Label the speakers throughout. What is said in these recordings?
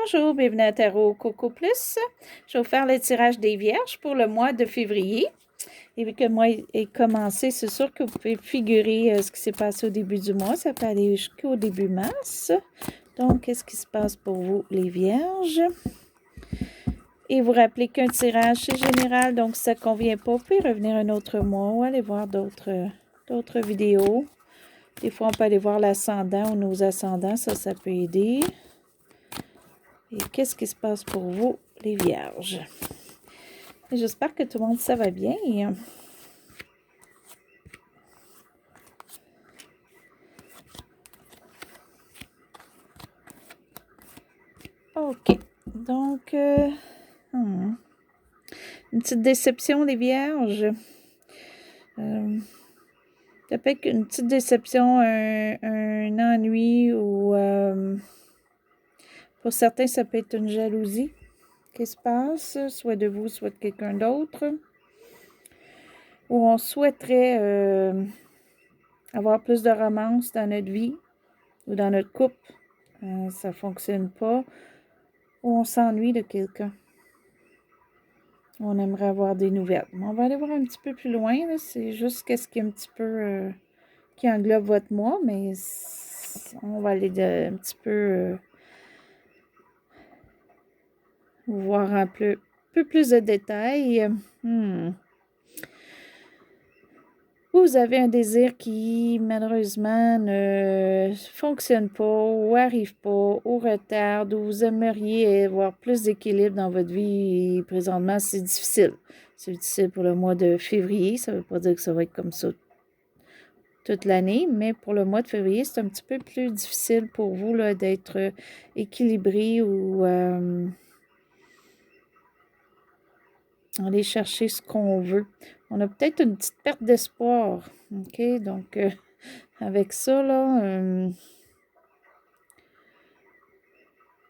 Speaker 1: Bonjour, bienvenue à Tarot Coco Plus. Je vais vous faire le tirage des Vierges pour le mois de février. Et vu que le mois est commencé, c'est sûr que vous pouvez figurer ce qui s'est passé au début du mois. Ça peut aller jusqu'au début mars. Donc, qu'est-ce qui se passe pour vous, les Vierges? Et vous rappelez qu'un tirage, c'est général, donc si ça ne convient pas, vous pouvez revenir un autre mois ou aller voir d'autres vidéos. Des fois, on peut aller voir l'ascendant ou nos ascendants, ça peut aider. Et qu'est-ce qui se passe pour vous, les Vierges? J'espère que tout le monde, ça va bien. OK. Donc, une petite déception, les Vierges. Ça peut être une petite déception, un ennui ou pour certains, ça peut être une jalousie qui se passe, soit de vous, soit de quelqu'un d'autre. Où on souhaiterait avoir plus de romance dans notre vie ou dans notre couple. Ça ne fonctionne pas. Ou on s'ennuie de quelqu'un. On aimerait avoir des nouvelles. On va aller voir un petit peu plus loin. C'est juste qu'est-ce qui est un petit peu qui englobe votre mois, mais on va aller un petit peu voir un peu plus de détails. Vous avez un désir qui, malheureusement, ne fonctionne pas ou arrive pas ou retarde, ou vous aimeriez avoir plus d'équilibre dans votre vie et présentement, c'est difficile. C'est difficile pour le mois de février. Ça ne veut pas dire que ça va être comme ça toute l'année, mais pour le mois de février, c'est un petit peu plus difficile pour vous là, d'être équilibré ou aller chercher ce qu'on veut. On a peut-être une petite perte d'espoir. OK? Donc, avec ça, là,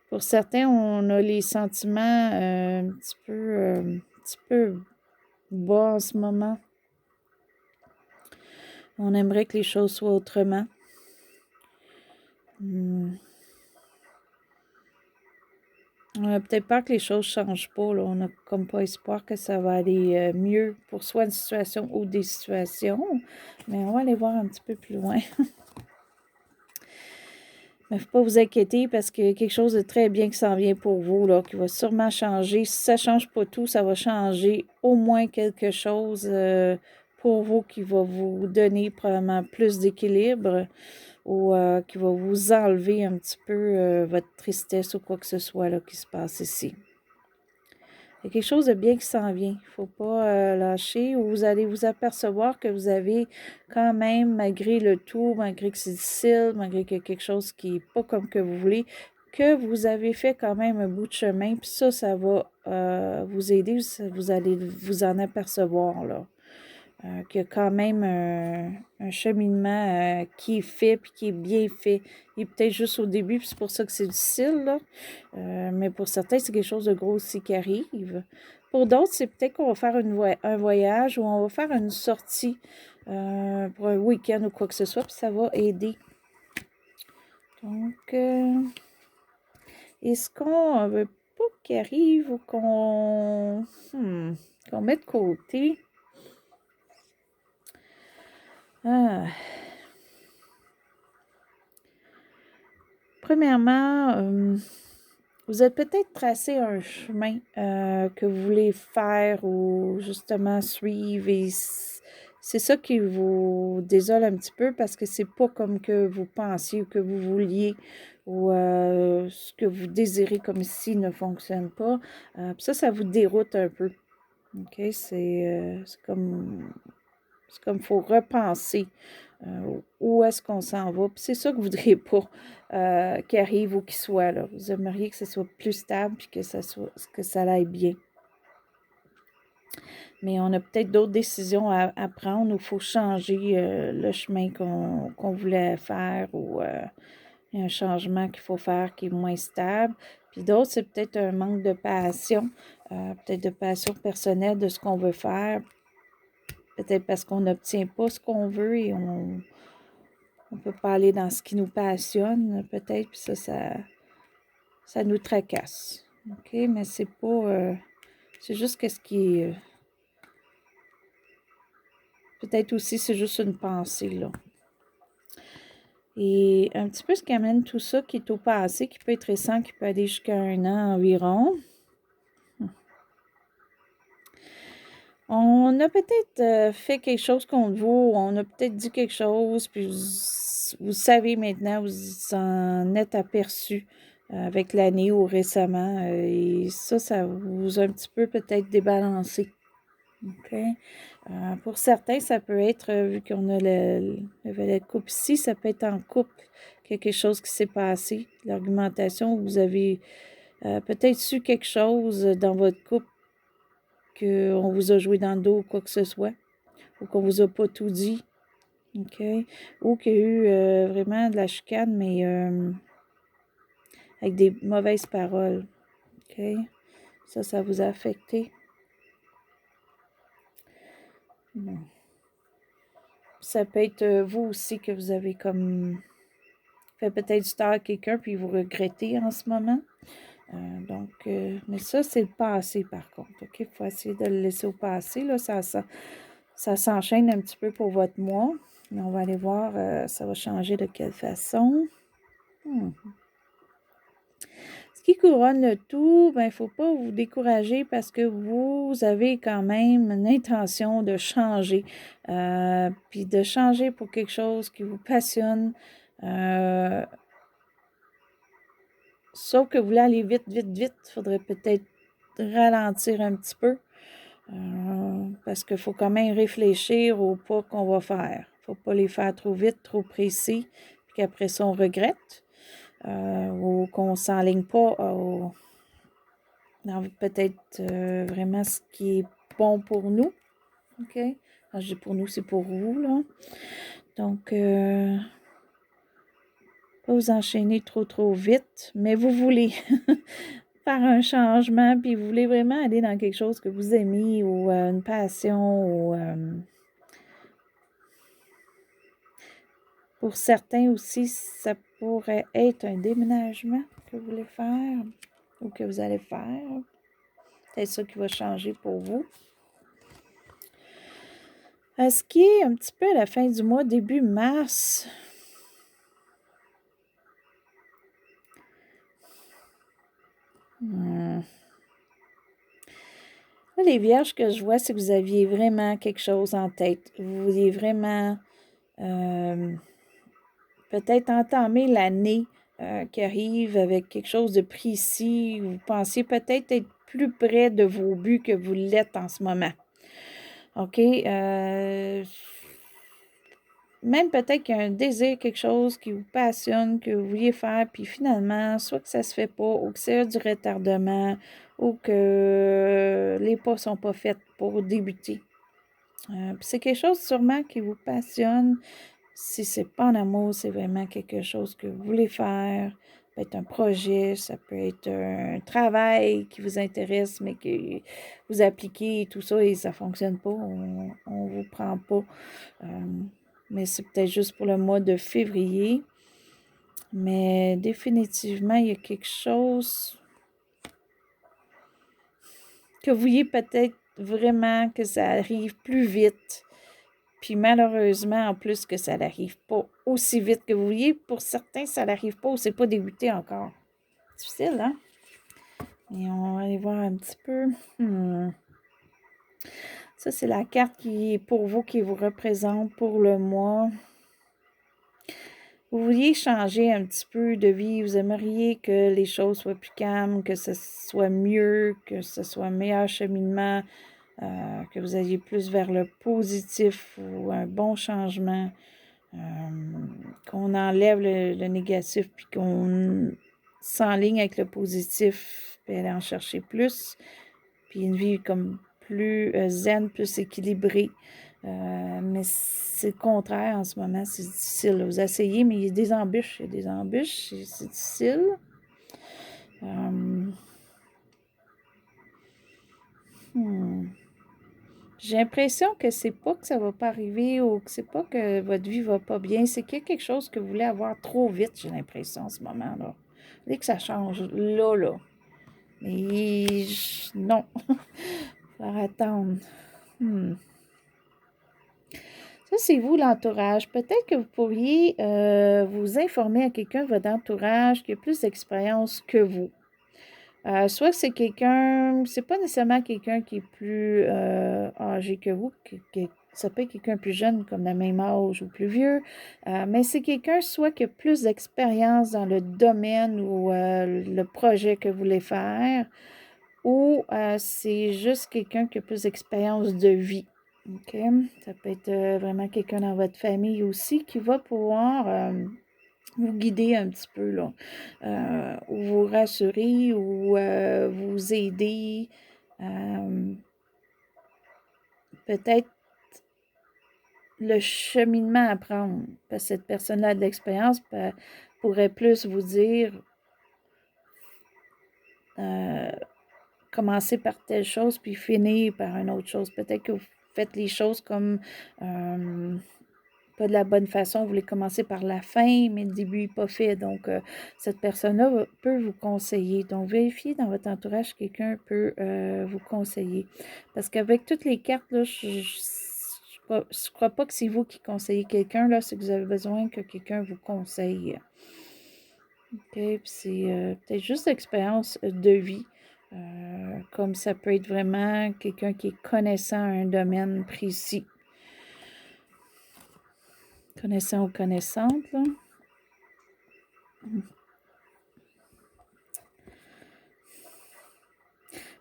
Speaker 1: pour certains, on a les sentiments un petit peu bas en ce moment. On aimerait que les choses soient autrement. On a peut-être peur que les choses ne changent pas. Là. On n'a comme pas espoir que ça va aller mieux pour soit une situation ou des situations. Mais on va aller voir un petit peu plus loin. Mais il ne faut pas vous inquiéter parce qu'il y a quelque chose de très bien qui s'en vient pour vous, là, qui va sûrement changer. Si ça ne change pas tout, ça va changer au moins quelque chose pour vous qui va vous donner probablement plus d'équilibre ou qui va vous enlever un petit peu votre tristesse ou quoi que ce soit là, qui se passe ici. Il y a quelque chose de bien qui s'en vient. Il ne faut pas lâcher ou vous allez vous apercevoir que vous avez quand même, malgré le tout, malgré que c'est difficile, malgré qu'il y a quelque chose qui n'est pas comme que vous voulez, que vous avez fait quand même un bout de chemin. Puis ça va vous aider. Vous allez vous en apercevoir, là. Qu'il y a quand même un cheminement qui est fait puis qui est bien fait. Il est peut-être juste au début, puis c'est pour ça que c'est difficile, là. Mais pour certains, c'est quelque chose de gros aussi qui arrive. Pour d'autres, c'est peut-être qu'on va faire un voyage ou on va faire une sortie pour un week-end ou quoi que ce soit, puis ça va aider. Donc, est-ce qu'on veut pas qu'il arrive ou qu'on met de côté? Premièrement, vous êtes peut-être tracé un chemin que vous voulez faire ou justement suivre et c'est ça qui vous désole un petit peu parce que c'est pas comme que vous pensiez ou que vous vouliez ou ce que vous désirez comme ici ne fonctionne pas. Ça vous déroute un peu. OK? C'est comme il faut repenser où est-ce qu'on s'en va. Puis c'est ça que vous ne voudriez pas qu'il arrive ou qu'il soit là. Vous aimeriez que ce soit plus stable et que ça aille bien. Mais on a peut-être d'autres décisions à prendre où il faut changer le chemin qu'on voulait faire ou il y a un changement qu'il faut faire qui est moins stable. Puis d'autres, c'est peut-être un manque de passion, peut-être de passion personnelle de ce qu'on veut faire. Peut-être parce qu'on n'obtient pas ce qu'on veut et on ne peut pas aller dans ce qui nous passionne, peut-être. Puis ça ça nous tracasse. OK? Mais c'est pas... c'est juste qu'est-ce qui est... peut-être aussi, c'est juste une pensée, là. Et un petit peu ce qui amène tout ça, qui est au passé, qui peut être récent, qui peut aller jusqu'à 1 an environ. On a peut-être fait quelque chose contre vous, on a peut-être dit quelque chose, puis vous savez maintenant, vous en êtes aperçu avec l'année ou récemment, et ça vous a un petit peu peut-être débalancé. OK? Pour certains, ça peut être, vu qu'on a le volet de couple ici, ça peut être en couple quelque chose qui s'est passé, l'argumentation, vous avez peut-être su quelque chose dans votre couple qu'on vous a joué dans le dos ou quoi que ce soit, ou qu'on vous a pas tout dit, OK? Ou qu'il y a eu vraiment de la chicane, mais avec des mauvaises paroles, OK? Ça vous a affecté. Bon. Ça peut être vous aussi que vous avez comme fait peut-être du tort à quelqu'un, puis vous regrettez en ce moment. Mais ça, c'est le passé, par contre. OK? Il faut essayer de le laisser au passé. Là, ça s'enchaîne un petit peu pour votre mois. Mais on va aller voir, ça va changer de quelle façon. Ce qui couronne le tout, il ne faut pas vous décourager parce que vous avez quand même une intention de changer. Puis de changer pour quelque chose qui vous passionne. Sauf que vous voulez aller vite, vite, vite. Il faudrait peut-être ralentir un petit peu. Parce qu'il faut quand même réfléchir aux pas qu'on va faire. Il ne faut pas les faire trop vite, trop précis, puis qu'après ça, on regrette. Ou qu'on ne s'enligne pas dans peut-être vraiment ce qui est bon pour nous. OK? Quand je dis pour nous, c'est pour vous, là. Donc, pas vous enchaîner trop vite, mais vous voulez faire un changement, puis vous voulez vraiment aller dans quelque chose que vous aimez ou une passion ou pour certains aussi, ça pourrait être un déménagement que vous voulez faire ou que vous allez faire. C'est ça qui va changer pour vous. À ce qui est un petit peu à la fin du mois, début mars, là, les vierges que je vois, c'est que vous aviez vraiment quelque chose en tête. Vous vouliez vraiment peut-être entamer l'année qui arrive avec quelque chose de précis. Vous pensiez peut-être être plus près de vos buts que vous l'êtes en ce moment. OK? Même peut-être qu'il y a un désir, quelque chose qui vous passionne, que vous vouliez faire, puis finalement, soit que ça ne se fait pas, ou que c'est du retardement, ou que les pas ne sont pas faits pour débuter. Puis c'est quelque chose sûrement qui vous passionne. Si c'est pas en amour, c'est vraiment quelque chose que vous voulez faire. Ça peut être un projet, ça peut être un travail qui vous intéresse, mais que vous appliquez et tout ça et ça ne fonctionne pas, on ne vous prend pas. Mais c'est peut-être juste pour le mois de février. Mais définitivement, il y a quelque chose que vous vouliez peut-être vraiment que ça arrive plus vite. Puis malheureusement, en plus que ça n'arrive pas aussi vite que vous vouliez, pour certains, ça n'arrive pas ou c'est pas débuté encore. Difficile, hein? Et on va aller voir un petit peu. Ça, c'est la carte qui est pour vous, qui vous représente pour le mois. Vous vouliez changer un petit peu de vie, vous aimeriez que les choses soient plus calmes, que ce soit mieux, que ce soit un meilleur cheminement, que vous alliez plus vers le positif ou un bon changement, qu'on enlève le négatif puis qu'on s'enligne avec le positif puis aller en chercher plus, puis une vie comme plus zen, plus équilibrée. Mais c'est le contraire en ce moment, c'est difficile. Là. Vous essayez, mais il y a des embûches. Il y a des embûches, c'est difficile. J'ai l'impression que c'est pas que ça va pas arriver ou que c'est pas que votre vie va pas bien. C'est qu'il y a quelque chose que vous voulez avoir trop vite, j'ai l'impression, en ce moment-là. Dès que ça change, là, là. Mais non, il faut attendre. Ça, c'est vous, l'entourage. Peut-être que vous pourriez vous informer à quelqu'un de votre entourage qui a plus d'expérience que vous. Soit c'est quelqu'un, c'est pas nécessairement quelqu'un qui est plus âgé que vous, ça peut être quelqu'un plus jeune, comme le même âge ou plus vieux, mais c'est quelqu'un soit qui a plus d'expérience dans le domaine ou le projet que vous voulez faire, ou c'est juste quelqu'un qui a plus d'expérience de vie. OK? Ça peut être vraiment quelqu'un dans votre famille aussi qui va pouvoir vous guider un petit peu, là, ou vous rassurer ou vous aider. Peut-être le cheminement à prendre, parce que cette personne-là a de l'expérience, pourrait plus vous dire commencer par telle chose, puis finir par une autre chose. Peut-être que vous faites les choses comme pas de la bonne façon, vous voulez commencer par la fin, mais le début n'est pas fait. Donc, cette personne-là peut vous conseiller. Donc, vérifiez dans votre entourage si quelqu'un peut vous conseiller. Parce qu'avec toutes les cartes, là, je ne crois pas que c'est vous qui conseillez quelqu'un, là, c'est que vous avez besoin que quelqu'un vous conseille. OK, puis c'est peut-être juste l'expérience de vie. Comme ça peut être vraiment quelqu'un qui est connaissant à un domaine précis. Connaissant ou connaissante, là.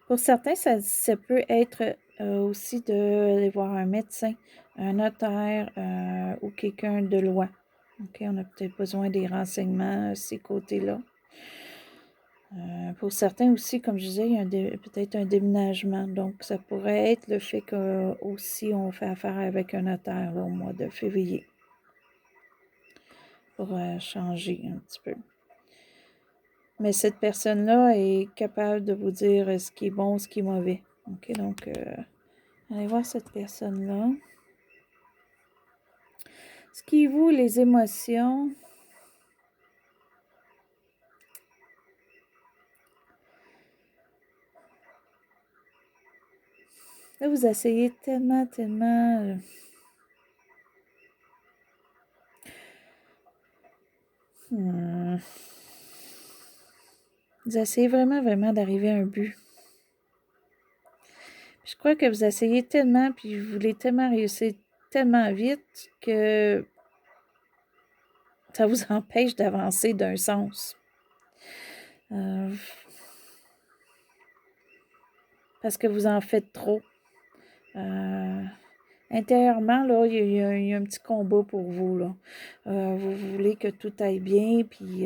Speaker 1: Pour certains, ça peut être aussi d'aller voir un médecin, un notaire ou quelqu'un de loi. OK, on a peut-être besoin des renseignements à ces côtés-là. Pour certains aussi, comme je disais, il y a peut-être un déménagement. Donc, ça pourrait être le fait que aussi on fait affaire avec un notaire là, au mois de février pour changer un petit peu. Mais cette personne-là est capable de vous dire ce qui est bon, ce qui est mauvais. OK, donc allez voir cette personne-là. Ce qui est vous, les émotions. Là, vous essayez tellement. Vous essayez vraiment d'arriver à un but. Je crois que vous essayez tellement, puis vous voulez tellement réussir tellement vite que ça vous empêche d'avancer d'un sens. Parce que vous en faites trop. Intérieurement, là, il y a un petit combat pour vous, là. Vous voulez que tout aille bien, puis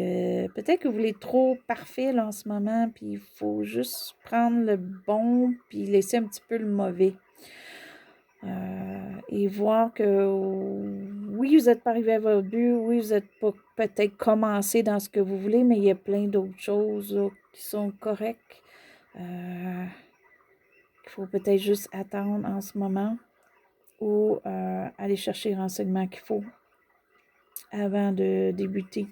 Speaker 1: peut-être que vous voulez trop parfait, là, en ce moment, puis il faut juste prendre le bon, puis laisser un petit peu le mauvais. Et voir que oui, vous n'êtes pas arrivé à votre but, oui, vous n'êtes pas peut-être commencé dans ce que vous voulez, mais il y a plein d'autres choses là, qui sont correctes. Il faut peut-être juste attendre en ce moment ou aller chercher les renseignements qu'il faut avant de débuter.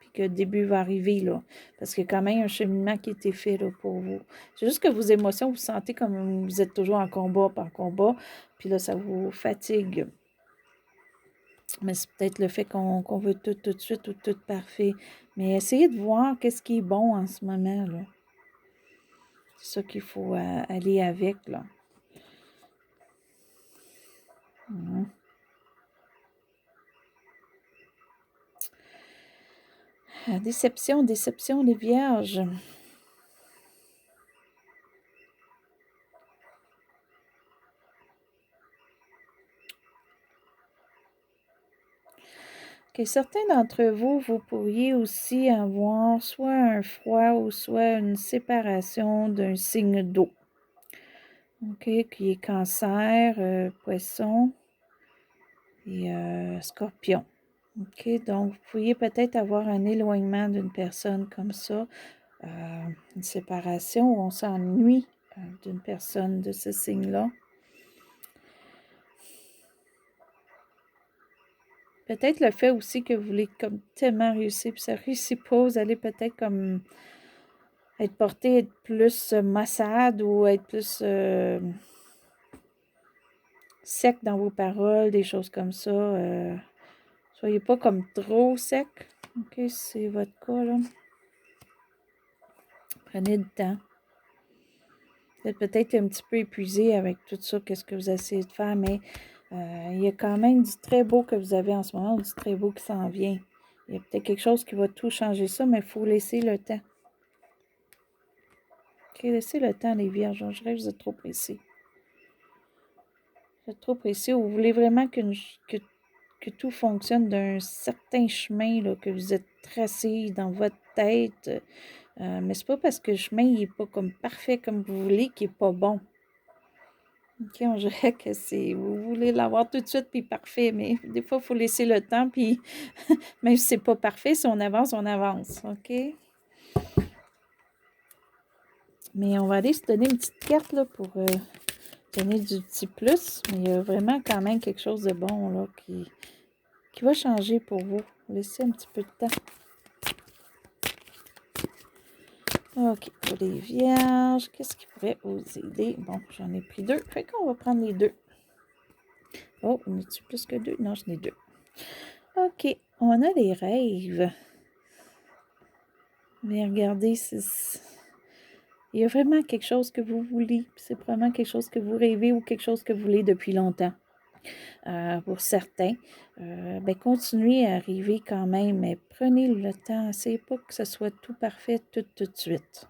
Speaker 1: Puis que le début va arriver, là. Parce qu'il y a quand même un cheminement qui a été fait là, pour vous. C'est juste que vos émotions, vous sentez comme vous êtes toujours en combat par combat. Puis là, ça vous fatigue. Mais c'est peut-être le fait qu'on veut tout de suite ou tout parfait. Mais essayez de voir qu'est-ce qui est bon en ce moment, là. C'est ça qu'il faut aller avec, là. Déception des vierges. Que certains d'entre vous, vous pourriez aussi avoir soit un froid ou soit une séparation d'un signe d'eau. OK, qui est cancer, poisson et scorpion. OK, donc vous pourriez peut-être avoir un éloignement d'une personne comme ça, une séparation où on s'ennuie d'une personne de ce signe-là. peut-être le fait aussi que vous voulez comme tellement réussir, puis ça ne réussit pas, vous allez peut-être comme être porté, être plus maussade ou être plus sec dans vos paroles, des choses comme ça. Soyez pas comme trop sec. OK, c'est votre cas, là. Prenez le temps. Vous êtes peut-être un petit peu épuisé avec tout ça, qu'est-ce que vous essayez de faire, mais il y a quand même du très beau que vous avez en ce moment, du très beau qui s'en vient. Il y a peut-être quelque chose qui va tout changer ça, mais il faut laisser le temps. OK, laissez le temps, les vierges. Je dirais que vous êtes trop pressés. Vous êtes trop pressés ou vous voulez vraiment que tout fonctionne d'un certain chemin là, que vous êtes tracé dans votre tête. Mais c'est pas parce que le chemin n'est pas comme parfait comme vous voulez qu'il n'est pas bon. OK, on dirait que c'est. Vous voulez l'avoir tout de suite puis parfait, mais des fois, il faut laisser le temps, puis même si c'est pas parfait, si on avance, on avance. OK? Mais on va aller se donner une petite carte là, pour donner du petit plus. Mais il y a vraiment quand même quelque chose de bon là, qui va changer pour vous. Laissez un petit peu de temps. OK, pour les vierges, qu'est-ce qui pourrait vous aider? Bon, j'en ai pris 2, fait qu'on va prendre les 2. Oh, on a-tu plus que 2? Non, j'en ai 2. OK, on a les rêves. Mais regardez, il y a vraiment quelque chose que vous voulez. C'est vraiment quelque chose que vous rêvez ou quelque chose que vous voulez depuis longtemps. Pour certains, continuez à rêver quand même, mais prenez le temps. Essayez pas que ce soit tout parfait tout de suite.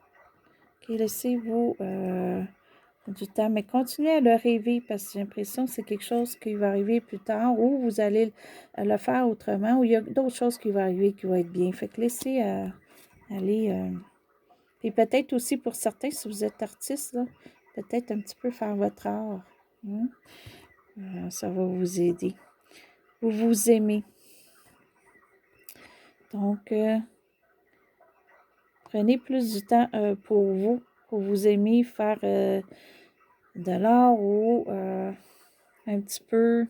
Speaker 1: OK, laissez-vous du temps, mais continuez à le rêver parce que j'ai l'impression que c'est quelque chose qui va arriver plus tard ou vous allez le faire autrement ou il y a d'autres choses qui vont arriver qui vont être bien. Fait que laissez aller. Puis peut-être aussi pour certains, si vous êtes artiste, là, peut-être un petit peu faire votre art. Hein? Ça va vous aider. Vous vous aimez. Donc, prenez plus du temps pour vous aimer, faire de l'art ou un petit peu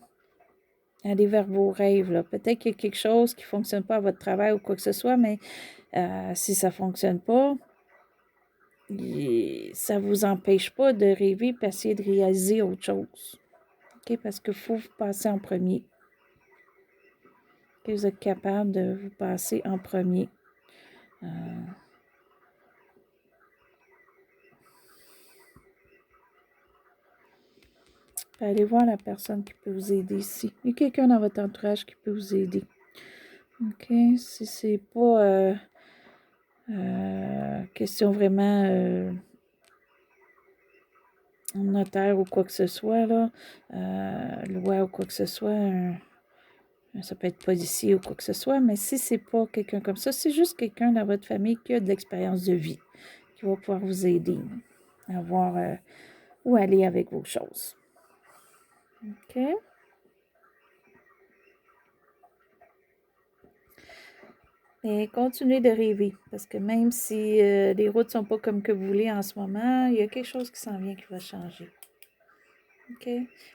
Speaker 1: aller vers vos rêves. Là. Peut-être qu'il y a quelque chose qui ne fonctionne pas à votre travail ou quoi que ce soit, mais si ça ne fonctionne pas, ça ne vous empêche pas de rêver et essayer de réaliser autre chose. OK? Parce qu'il faut vous passer en premier. Que vous êtes capable de vous passer en premier. Allez voir la personne qui peut vous aider ici. Il y a quelqu'un dans votre entourage qui peut vous aider. OK? Si c'est pas question vraiment notaire ou quoi que ce soit, là, loi ou quoi que ce soit, ça peut être policier ou quoi que ce soit, mais si c'est pas quelqu'un comme ça, c'est juste quelqu'un dans votre famille qui a de l'expérience de vie, qui va pouvoir vous aider à voir où aller avec vos choses. OK? Et continuez de rêver, parce que même si les routes ne sont pas comme que vous voulez en ce moment, il y a quelque chose qui s'en vient qui va changer. OK?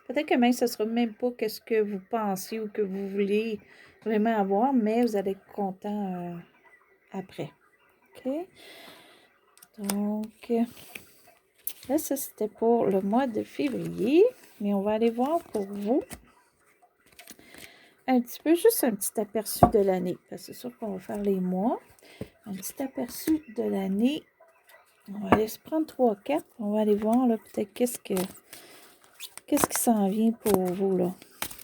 Speaker 1: Peut-être que même ce ne sera même pas ce que vous pensez ou que vous voulez vraiment avoir, mais vous allez être content après. OK? Donc, là, ça, c'était pour le mois de février, mais on va aller voir pour vous un petit peu, juste un petit aperçu de l'année, parce que c'est sûr qu'on va faire les mois. Un petit aperçu de l'année. On va aller se prendre 3 cartes. On va aller voir là peut-être qu'est-ce qui s'en vient pour vous là,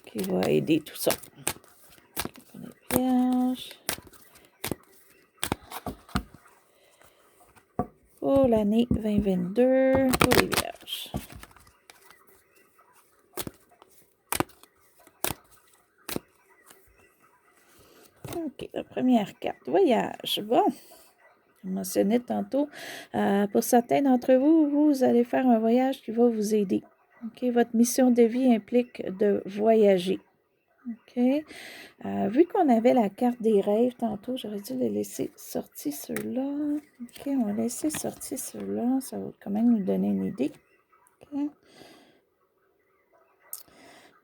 Speaker 1: qui va aider tout ça. Les vierges. Pour l'année 2022, pour les vierges. OK, la première carte, voyage. Bon, je mentionnais tantôt, pour certains d'entre vous, vous allez faire un voyage qui va vous aider. OK, votre mission de vie implique de voyager. OK. Vu qu'on avait la carte des rêves tantôt, j'aurais dû les laisser sortir ceux-là. OK, on va laisser sortir ceux-là. Ça va quand même nous donner une idée. OK.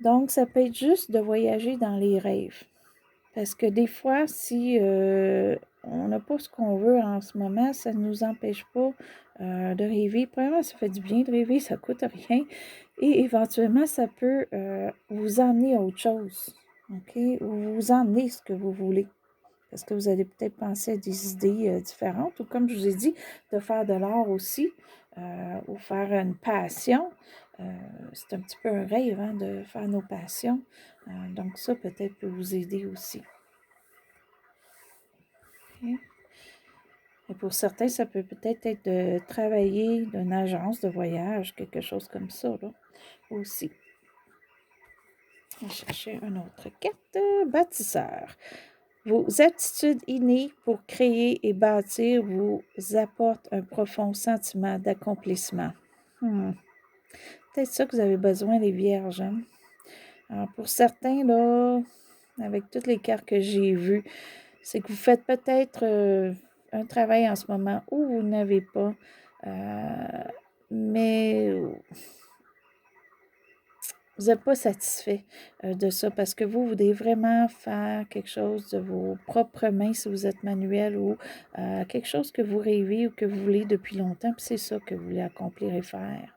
Speaker 1: Donc, ça peut être juste de voyager dans les rêves. Parce que des fois, si on n'a pas ce qu'on veut en ce moment, ça ne nous empêche pas de rêver. Premièrement, ça fait du bien de rêver, ça ne coûte rien. Et éventuellement, ça peut vous emmener à autre chose, OK? Ou vous emmener ce que vous voulez. Parce que vous allez peut-être penser à des idées différentes. Ou comme je vous ai dit, de faire de l'art aussi, ou faire une passion. C'est un petit peu un rêve, hein, de faire nos passions. Donc ça, peut-être peut vous aider aussi. Okay. Et pour certains, ça peut peut-être être de travailler dans une agence de voyage, quelque chose comme ça, là, aussi. On va chercher une autre carte. Bâtisseur. Vos aptitudes innées pour créer et bâtir vous apportent un profond sentiment d'accomplissement. Peut-être ça que vous avez besoin, les vierges. Hein? Alors, pour certains, là, avec toutes les cartes que j'ai vues, c'est que vous faites peut-être un travail en ce moment où vous n'avez pas, mais vous n'êtes pas satisfait de ça parce que vous voulez vraiment faire quelque chose de vos propres mains si vous êtes manuel ou quelque chose que vous rêvez ou que vous voulez depuis longtemps, puis c'est ça que vous voulez accomplir et faire.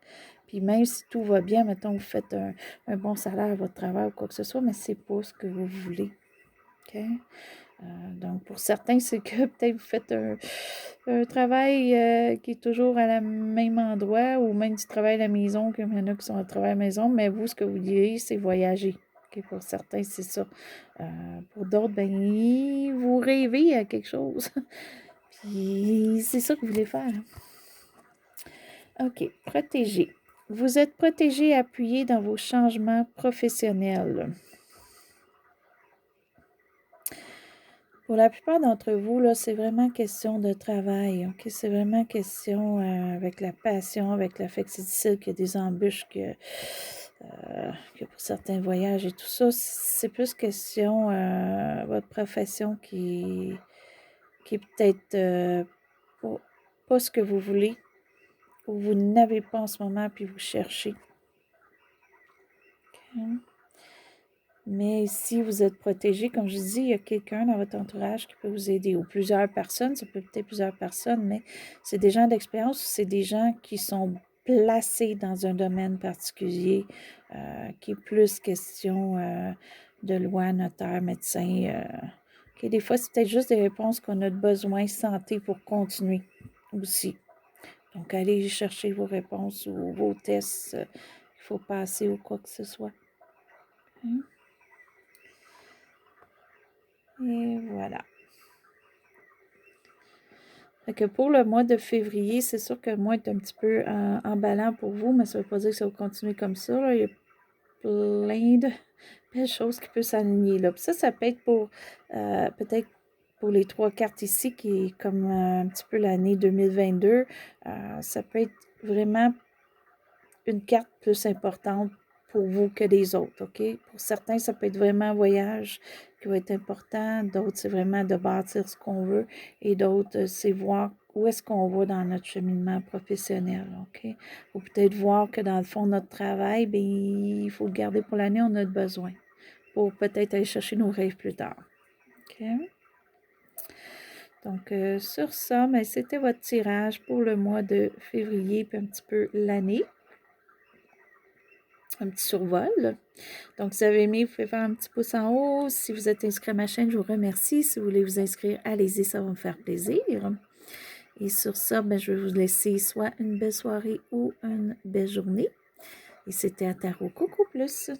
Speaker 1: Puis même si tout va bien, mettons, vous faites un bon salaire à votre travail ou quoi que ce soit, mais c'est pas ce que vous voulez. OK? Donc, pour certains, c'est que peut-être vous faites un travail qui est toujours à la même endroit ou même du travail à la maison, comme il y en a qui sont au travail à la maison, mais vous, ce que vous voulez, c'est voyager. Okay, pour certains, c'est ça. Pour d'autres, ben, vous rêvez à quelque chose. Puis, c'est ça que vous voulez faire. OK, protégé. Vous êtes protégé et appuyé dans vos changements professionnels. Pour la plupart d'entre vous, là, c'est vraiment question de travail, OK? C'est vraiment question avec la passion, avec la fait que c'est difficile, qu'il y a des embûches, que pour certains voyages et tout ça. C'est plus question votre profession qui est peut-être pas ce que vous voulez ou vous n'avez pas en ce moment puis vous cherchez. OK? Mais si vous êtes protégé, comme je dis, il y a quelqu'un dans votre entourage qui peut vous aider, ou plusieurs personnes, ça peut être plusieurs personnes, mais c'est des gens d'expérience, c'est des gens qui sont placés dans un domaine particulier, qui est plus question de loi, notaire, médecin. Okay, des fois, c'est peut-être juste des réponses qu'on a besoin santé pour continuer aussi. Donc, allez chercher vos réponses ou vos tests qu'il faut passer ou quoi que ce soit. Hein? Et voilà. Fait que pour le mois de février, c'est sûr que le mois est un petit peu emballant pour vous, mais ça ne veut pas dire que ça va continuer comme ça. Là. Il y a plein de belles choses qui peuvent s'aligner là. Puis ça peut être pour peut-être pour les 3 cartes ici, qui est comme un petit peu l'année 2022. Ça peut être vraiment une carte plus importante pour vous que les autres, OK? Pour certains, ça peut être vraiment un voyage qui va être important. D'autres, c'est vraiment de bâtir ce qu'on veut. Et d'autres, c'est voir où est-ce qu'on va dans notre cheminement professionnel, OK? Ou peut-être voir que dans le fond, notre travail, bien, il faut le garder pour l'année, on a besoin pour peut-être aller chercher nos rêves plus tard, OK? Donc, sur ça, bien, c'était votre tirage pour le mois de février, puis un petit peu l'année. Un petit survol. Donc, si vous avez aimé, vous pouvez faire un petit pouce en haut. Si vous êtes inscrit à ma chaîne, je vous remercie. Si vous voulez vous inscrire, allez-y, ça va me faire plaisir. Et sur ça, ben, je vais vous laisser soit une belle soirée ou une belle journée. Et c'était à Tarot Coco Plus.